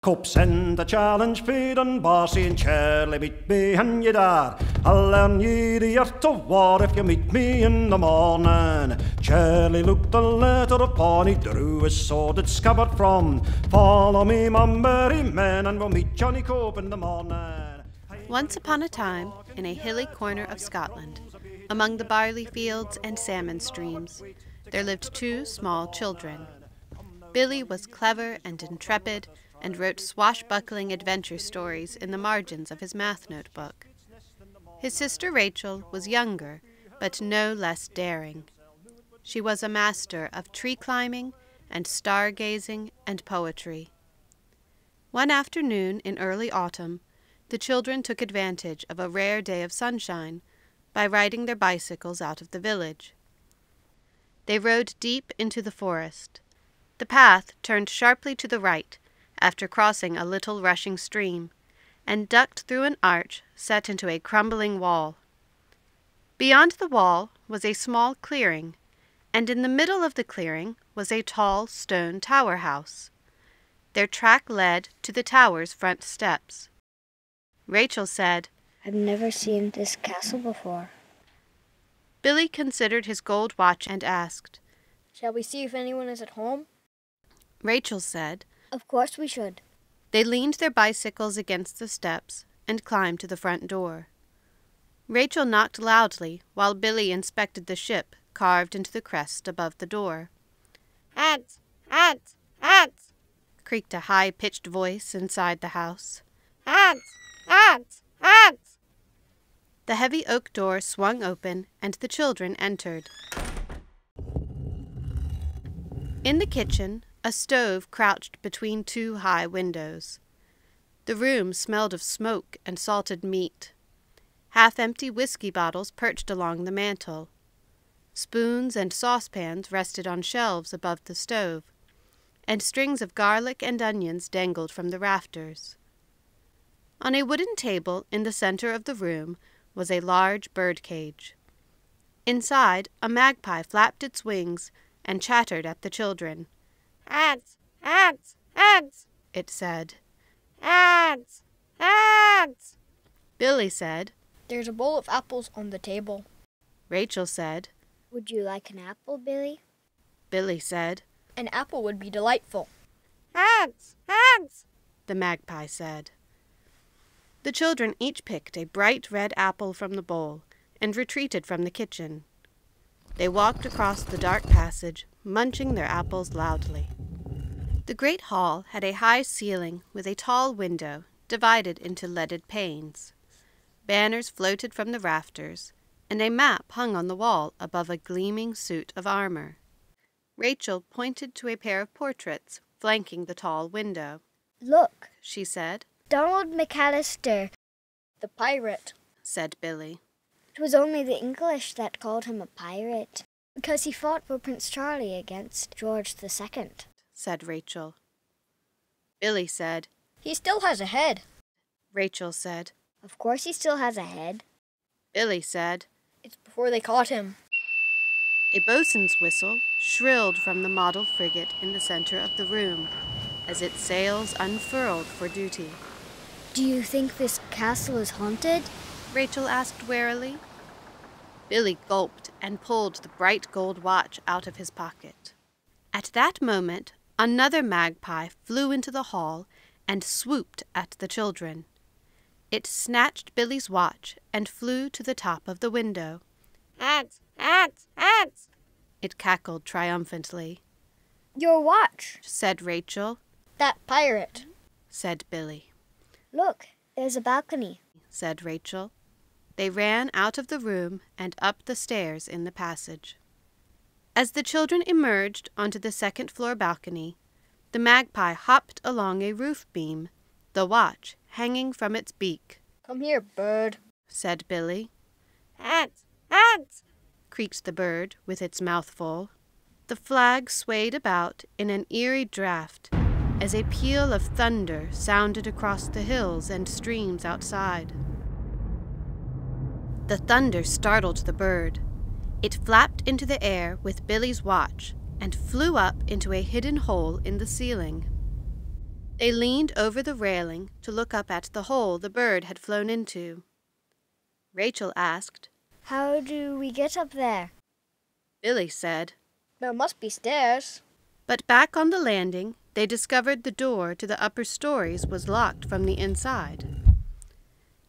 Cups and the challenge feed and Bossy and Charlie meet me and ye dar. I'll learn ye the art of war if you meet me in the morning. Charlie looked the letter upon, he drew his sword it scabbard from. Follow me, my merry men, and we'll meet Johnny Cope in the morning. Once upon a time, in a hilly corner of Scotland, among the barley fields and salmon streams, there lived two small children. Billy was clever and intrepid, and wrote swashbuckling adventure stories in the margins of his math notebook. His sister Rachel was younger, but no less daring. She was a master of tree climbing and stargazing and poetry. One afternoon in early autumn, the children took advantage of a rare day of sunshine by riding their bicycles out of the village. They rode deep into the forest. The path turned sharply to the right, after crossing a little rushing stream, and ducked through an arch set into a crumbling wall. Beyond the wall was a small clearing, and in the middle of the clearing was a tall stone tower house. Their track led to the tower's front steps. Rachel said, "I've never seen this castle before." Billy considered his gold watch and asked, "Shall we see if anyone is at home?" Rachel said, "Of course we should." They leaned their bicycles against the steps and climbed to the front door. Rachel knocked loudly while Billy inspected the ship carved into the crest above the door. "Ads! Ads! Ads!" creaked a high-pitched voice inside the house. "Ads! Ads! Ads!" The heavy oak door swung open, and the children entered. In the kitchen, a stove crouched between two high windows. The room smelled of smoke and salted meat. Half-empty whiskey bottles perched along the mantel. Spoons and saucepans rested on shelves above the stove, and strings of garlic and onions dangled from the rafters. On a wooden table in the center of the room was a large bird cage. Inside, a magpie flapped its wings and chattered at the children. "Ads! Ads! Ads!" it said. "Ads! Ads!" Billy said. "There's a bowl of apples on the table." Rachel said. "Would you like an apple, Billy?" Billy said. "An apple would be delightful." "Ads! Ads!" the magpie said. The children each picked a bright red apple from the bowl and retreated from the kitchen. They walked across the dark passage, munching their apples loudly. The great hall had a high ceiling with a tall window divided into leaded panes. Banners floated from the rafters, and a map hung on the wall above a gleaming suit of armor. Rachel pointed to a pair of portraits flanking the tall window. "Look," she said. "Donald McAllister." "The pirate," said Billy. It was only the English that called him a pirate, because he fought for Prince Charlie against George II. said Rachel. Billy said. "He still has a head." Rachel said. "Of course he still has a head." Billy said. "It's before they caught him." A boatswain's whistle shrilled from the model frigate in the center of the room as its sails unfurled for duty. "Do you think this castle is haunted?" Rachel asked warily. Billy gulped and pulled the bright gold watch out of his pocket. At that moment, another magpie flew into the hall and swooped at the children. It snatched Billy's watch and flew to the top of the window. "Ads! Ads! Ads!" it cackled triumphantly. "Your watch," said Rachel. "That pirate," said Billy. "Look, there's a balcony," said Rachel. They ran out of the room and up the stairs in the passage. As the children emerged onto the second-floor balcony, the magpie hopped along a roof beam, the watch hanging from its beak. "Come here, bird," said Billy. "Ads! Ads!" creaked the bird with its mouth full. The flag swayed about in an eerie draught as a peal of thunder sounded across the hills and streams outside. The thunder startled the bird. It flapped into the air with Billy's watch and flew up into a hidden hole in the ceiling. They leaned over the railing to look up at the hole the bird had flown into. Rachel asked, How do we get up there? Billy said. There must be stairs. But back on the landing, they discovered the door to the upper stories was locked from the inside.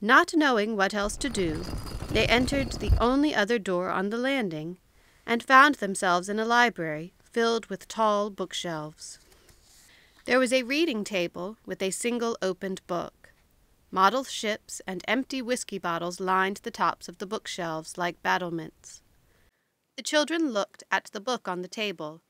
Not knowing what else to do, they entered the only other door on the landing and found themselves in a library filled with tall bookshelves. There was a reading table with a single opened book. Model ships and empty whiskey bottles lined the tops of the bookshelves like battlements. The children looked at the book on the table.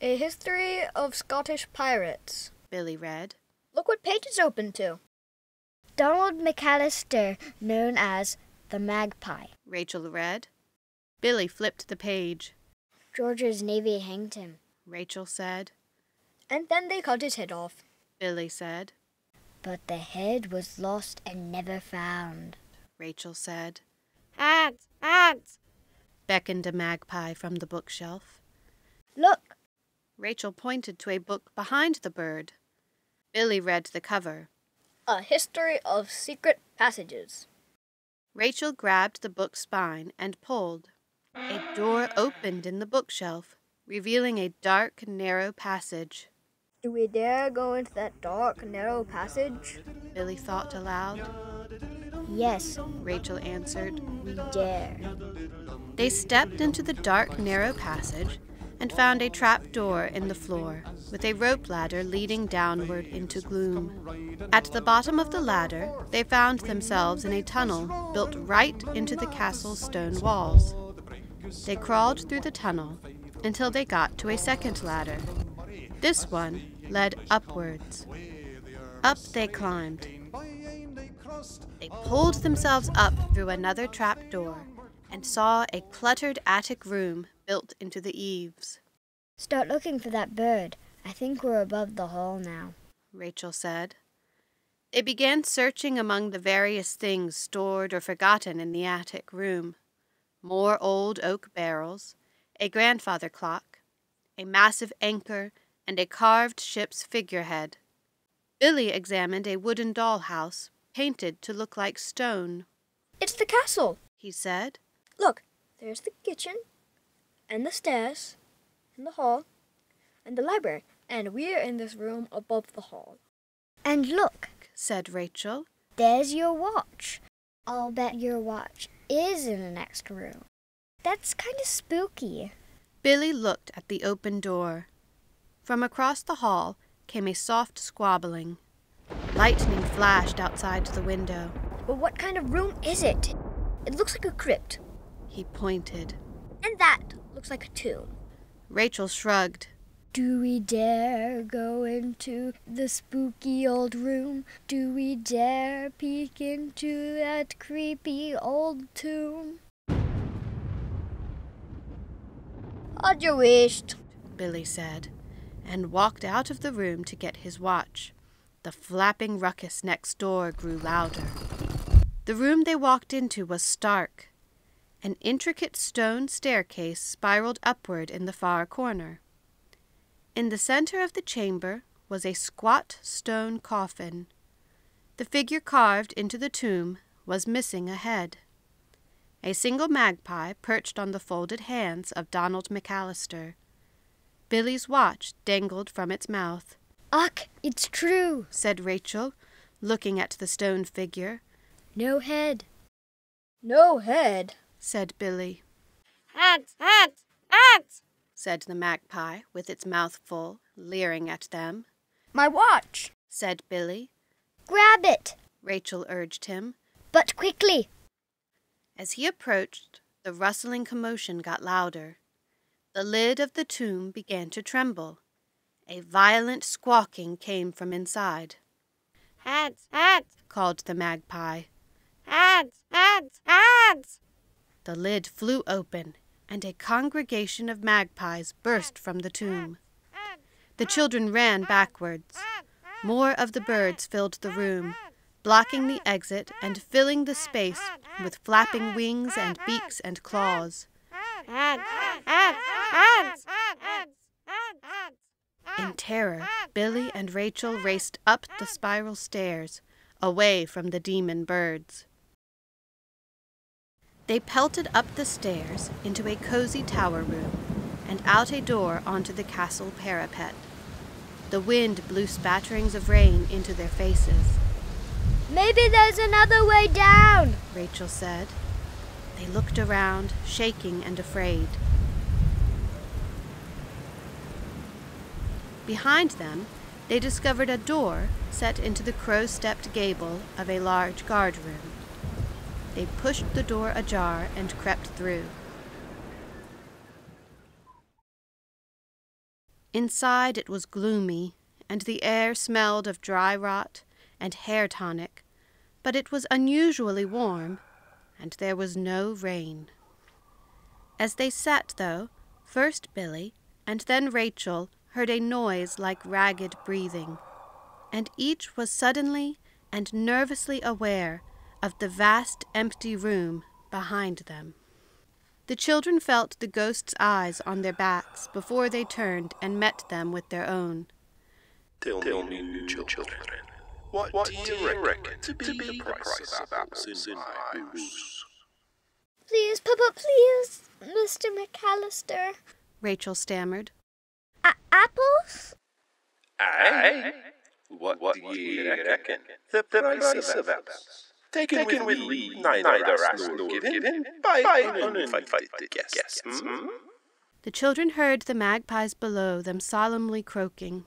A History of Scottish Pirates. Billy read. Look what page it's open to. Donald McAllister, known as the Magpie. Rachel read. Billy flipped the page. George's Navy hanged him. Rachel said. And then they cut his head off. Billy said. But the head was lost and never found. Rachel said. Hands! Hands! Beckoned a magpie from the bookshelf. Look! Rachel pointed to a book behind the bird. Billy read the cover. A History of Secret Passages. Rachel grabbed the book's spine and pulled. A door opened in the bookshelf, revealing a dark, narrow passage. Do we dare go into that dark, narrow passage? Billy thought aloud. Yes, Rachel answered. we dare. They stepped into the dark, narrow passage and found a trap door in the floor, with a rope ladder leading downward into gloom. At the bottom of the ladder, they found themselves in a tunnel built right into the castle's stone walls. They crawled through the tunnel until they got to a second ladder. This one led upwards. Up they climbed. They pulled themselves up through another trap door and saw a cluttered attic room built into the eaves. Start looking for that bird. I think we're above the hall now. Rachel said. They began searching among the various things stored or forgotten in the attic room. More old oak barrels, a grandfather clock, a massive anchor, and a carved ship's figurehead. Billy examined a wooden dollhouse, painted to look like stone. It's the castle, He said. Look, there's the kitchen, and the stairs, and the hall, and the library, and we're in this room above the hall. And look, Said Rachel. there's your watch. I'll bet your watch is in the next room. That's kind of spooky. Billy looked at the open door. From across the hall came a soft squabbling. Lightning flashed outside the window. But what kind of room is it? It looks like a crypt. He pointed. And that looks like a tomb. Rachel shrugged. Do we dare go into the spooky old room? Do we dare peek into that creepy old tomb? As you wished, Billy said, and walked out of the room to get his watch. The flapping ruckus next door grew louder. The room they walked into was stark. An intricate stone staircase spiraled upward in the far corner. In the center of the chamber was a squat stone coffin. The figure carved into the tomb was missing a head. A single magpie perched on the folded hands of Donald McAllister. Billy's watch dangled from its mouth. Ach, it's true, Said Rachel, looking at the stone figure. No head. no head. Said Billy. Hands, hands, hands! Said the magpie, with its mouth full, leering at them. My watch! Said Billy. Grab it, Rachel urged him. but quickly. As he approached, the rustling commotion got louder. The lid of the tomb began to tremble. A violent squawking came from inside. Hands, hands, Called the magpie. hands, hands, hands! The lid flew open, and a congregation of magpies burst from the tomb. The children ran backwards. More of the birds filled the room, blocking the exit and filling the space with flapping wings and beaks and claws. Hands, hands, hands, hands, hands, hands. In terror, Billy and Rachel raced up the spiral stairs, away from the demon birds. They pelted up the stairs into a cozy tower room and out a door onto the castle parapet. The wind blew spatterings of rain into their faces. Maybe there's another way down, Rachel said. They looked around, shaking and afraid. Behind them, they discovered a door set into the crow-stepped gable of a large guard room. They pushed the door ajar and crept through. Inside it was gloomy, and the air smelled of dry rot and hair tonic, but it was unusually warm, and there was no rain. As they sat, though, first Billy and then Rachel heard a noise like ragged breathing, and each was suddenly and nervously aware of the vast empty room behind them. The children felt the ghost's eyes on their backs before they turned and met them with their own. Tell me, children, what do you reckon to be the price of apples in my house? Please, Papa, please, Mr. McAllister. Rachel stammered. Apples? Aye? What do you reckon? The price of apples. Taken with leave, neither ask nor given, by uninvited guests. The children heard the magpies below them solemnly croaking.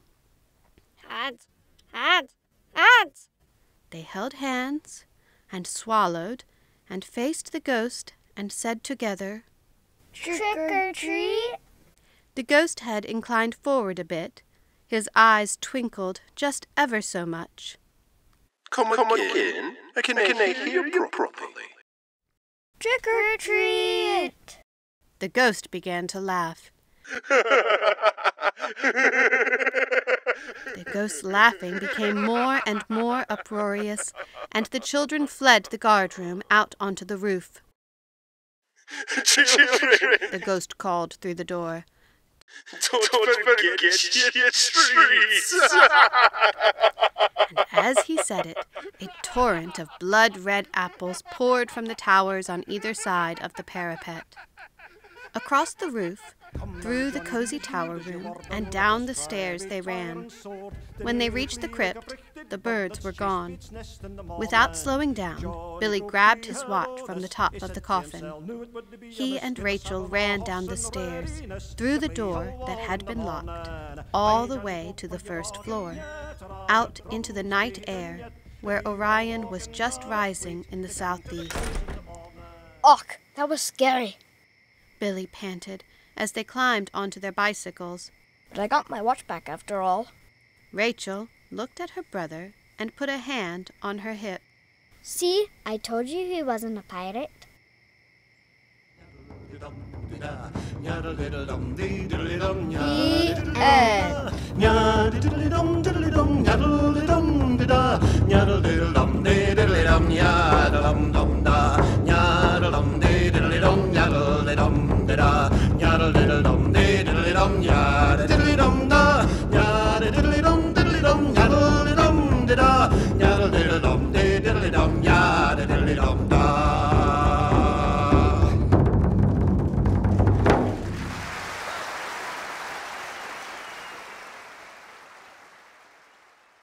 Hands, hands, hands. They held hands and swallowed and faced the ghost and said together, Trick or treat? The ghost head inclined forward a bit. His eyes twinkled just ever so much. Come again? I can hear you properly. Trick or treat! The ghost began to laugh. The ghost's laughing became more and more uproarious, and the children fled the guardroom out onto the roof. Children! The ghost called through the door. Don't forget your treats! And as he said it, a torrent of blood-red apples poured from the towers on either side of the parapet. Across the roof, through the cozy tower room, and down the stairs they ran. When they reached the crypt, the birds were gone. Without slowing down, Billy grabbed his watch from the top of the coffin. He and Rachel ran down the stairs, through the door that had been locked, all the way to the first floor, out into the night air, where Orion was just rising in the southeast. Och, that was scary. Billy panted as they climbed onto their bicycles. But I got my watch back after all. Rachel looked at her brother and put a hand on her hip. See, I told you he wasn't a pirate.